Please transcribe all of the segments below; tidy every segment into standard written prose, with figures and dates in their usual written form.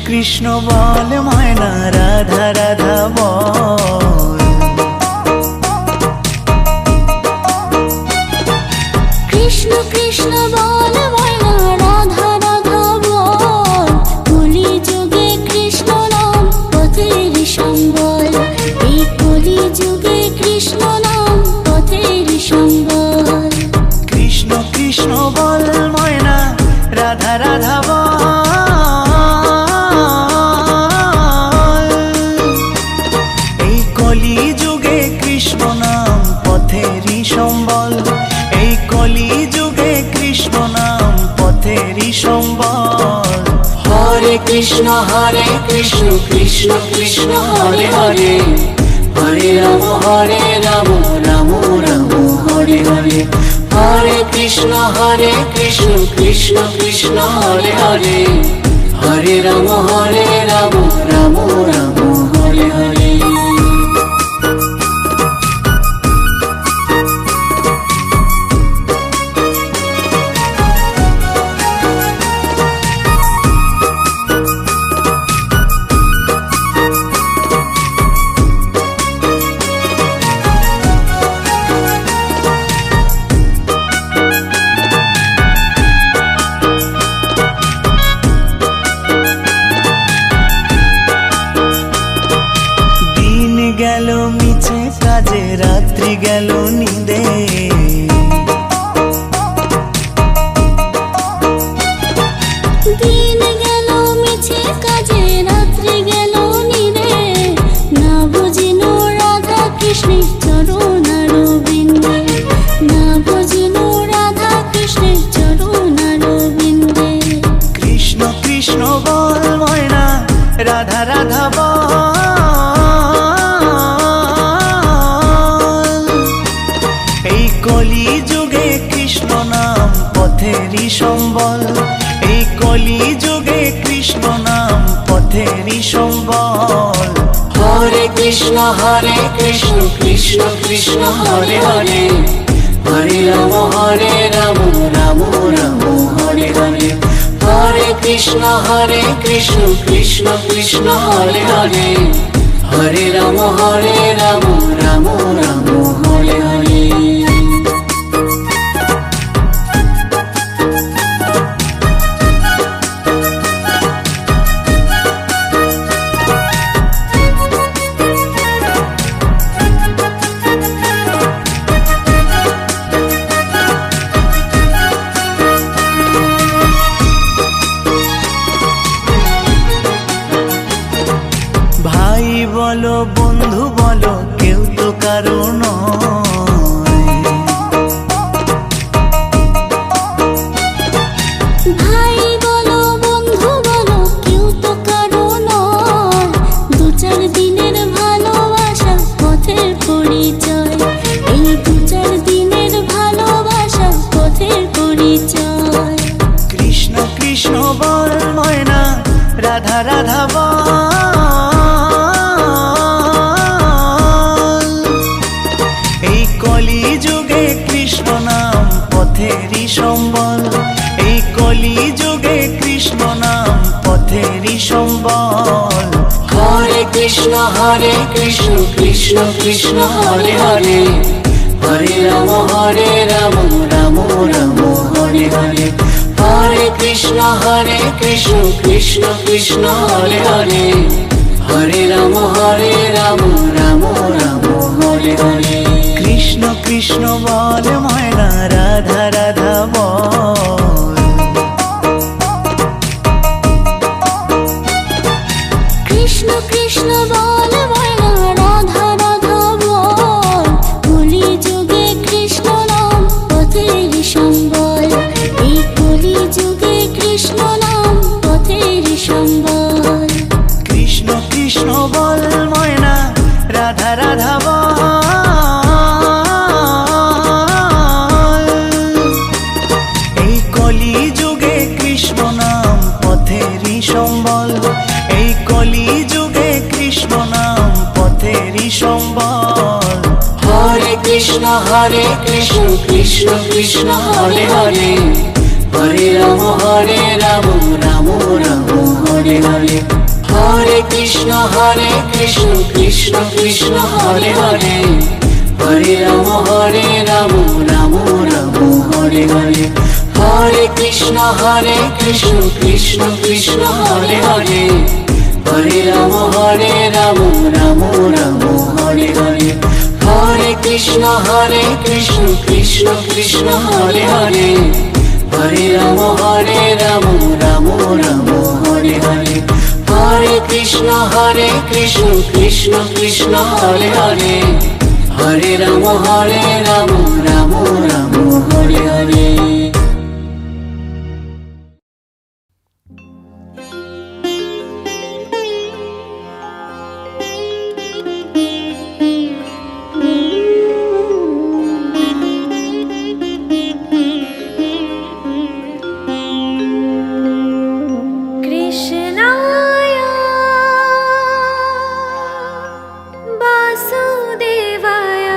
কৃষ্ণ বল ময়না রাধা রাধা বল। কৃষ্ণ কৃষ্ণ বল ময়না রাধা রাধা বল। কলি যুগে কৃষ্ণ নাম পথের সম্বল। এই কলি যুগে কৃষ্ণ নাম পথের সম্বল। কৃষ্ণ কৃষ্ণ বল ময়না রাধা রাধা বল। এই কলি যুগে কৃষ্ণ নাম পথেরই সম্বল। এই কলি যুগে কৃষ্ণ নাম পথেরই সম্বল। হরে কৃষ্ণ কৃষ্ণ কৃষ্ণ হরে হরে। হরে রাম রাম রাম হরে হরে। হরে কৃষ্ণ কৃষ্ণ কৃষ্ণ হরে হরে। হরে রাম রাম রাম হরে হরে। গেল মিছে কাজে রাত্রি গেল নিদে। দিন গেল মিছে কাজে রাত্রি গেল নিরে। না বুঝিনো রাধা কৃষ্ণের চরণার বিন্দে। না বুঝিনো রাধা কৃষ্ণের চরণার বিন্দে। কৃষ্ণ কৃষ্ণ বল ময়না রাধা রাধা বল। এই কলি যুগে কৃষ্ণ নাম পথেরই সম্বল। এই কলি যুগে কৃষ্ণ নাম পথেরই সম্বল। হরে কৃষ্ণ কৃষ্ণ কৃষ্ণ হরে হরে। হরে রাম রাম রাম হরে হরে। হরে কৃষ্ণ কৃষ্ণ কৃষ্ণ হরে হরে। হরে রাম রাম রাম হরে হরে। ভাই বলো বন্ধু বলো কেউ তো কারো নয়। ভাই বলো বন্ধু বলো কেউ তো কারো নয়। দু চার দিনের ভালোবাসা পথের পরিচয়। এই দু চার দিনের ভালোবাসা পথের পরিচয়। কৃষ্ণ কৃষ্ণ বল ময়না রাধা রাধা বল। এই কলি যুগে কৃষ্ণ নাম পথেরই সম্বল। এই কলি যুগে কৃষ্ণ নাম পথেরই সম্বল। হরে কৃষ্ণ কৃষ্ণ কৃষ্ণ হরে হরে। হরে রাম রাম রাম হরে হরে। হরে কৃষ্ণ কৃষ্ণ কৃষ্ণ হরে হরে। হরে রাম রাম রাম হরে হরে। কৃষ্ণ কৃষ্ণ বল ময়না রাধা রাধা বল। কৃষ্ণ কৃষ্ণ বল ময়না রাধা রাধা বল। কলি যুগে কৃষ্ণ নাম পথের সম্বল। এই কলি যুগে কৃষ্ণ নাম পথের সম্বল। কৃষ্ণ কৃষ্ণ বল ময়না রাধা রাধা বল। এই কলি যুগে কৃষ্ণ নাম পথেরই সম্বল। এই কলি যুগে কৃষ্ণ নাম পথেরই সম্বল। হরে কৃষ্ণ কৃষ্ণ কৃষ্ণ হরে হরে। হরে রাম রাম রাম হরে হরে হরে হরে কৃষ্ণ কৃষ্ণ কৃষ্ণ হরে হরে হরে রাম রাম রাম হরে হরে হরে কৃষ্ণ কৃষ্ণ কৃষ্ণ হরে হরে হরে রাম রাম রাম হরে হরে হরে কৃষ্ণ কৃষ্ণ কৃষ্ণ হরে হরে হরে রাম রাম রাম হরে হরে হরে কৃষ্ণ কৃষ্ণ কৃষ্ণ হরে হরে হরে রাম রাম রাম হরে হরে কৃষ্ণায় বাসুদেবায়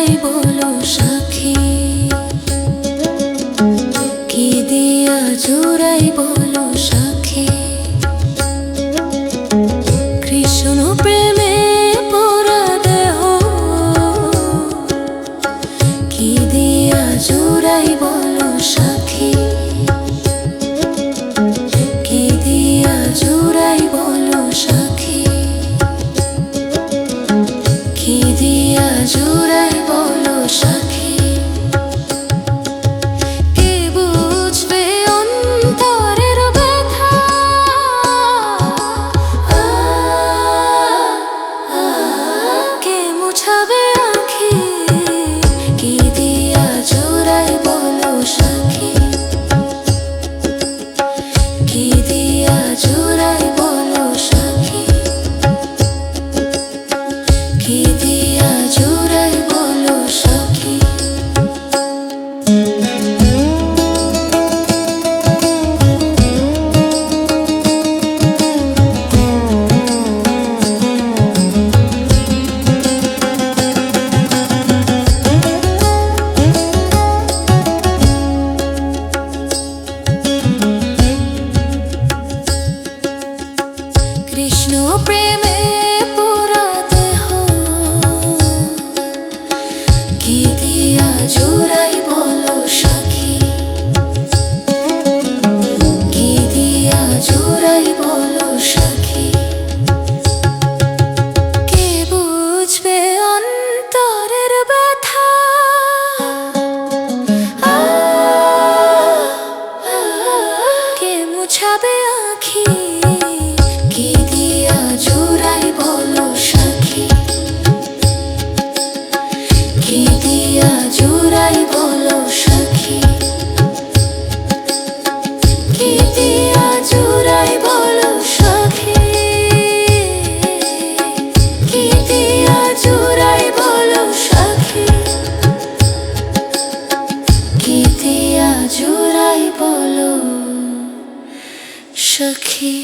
জুড়াই বলো সখী, কি দিয়া জুড়াই বলো সখী। কৃষ্ণ প্রেমে পোড়া দেহ, কি দিয়া জুড়াই বলো সখী, কি দিয়া জুড়াই বলো সখী, কি দিয়া জুড়াই বলো সখী। কে বুঝবে অন্তরের ব্যথা, কে মুছাবে আঁখি, কি দিয়া জুড়াই বলো সখী, কি দিয়া জুড়াই বলো সখী, কি দিয়া জুড়াই বলো সখী। কৃষ্ণ প্রেমে পোড়া দেহ, কি দিয়া জুড়াই বলো সখী, কি দিয়া জুড়াই বলো সখী। কে বুঝবে অন্তরের ব্যথা, কে মুছাবে আঁখি, কি দিয়া জুড়াই বলো সখী, কি দিয়া জুড়াই বলো সখী, কি দিয়া জুড়াই বলো সখী, কি দিয়া জুড়াই বলো সখী, কি দিয়া জুড়াই বলো সখী।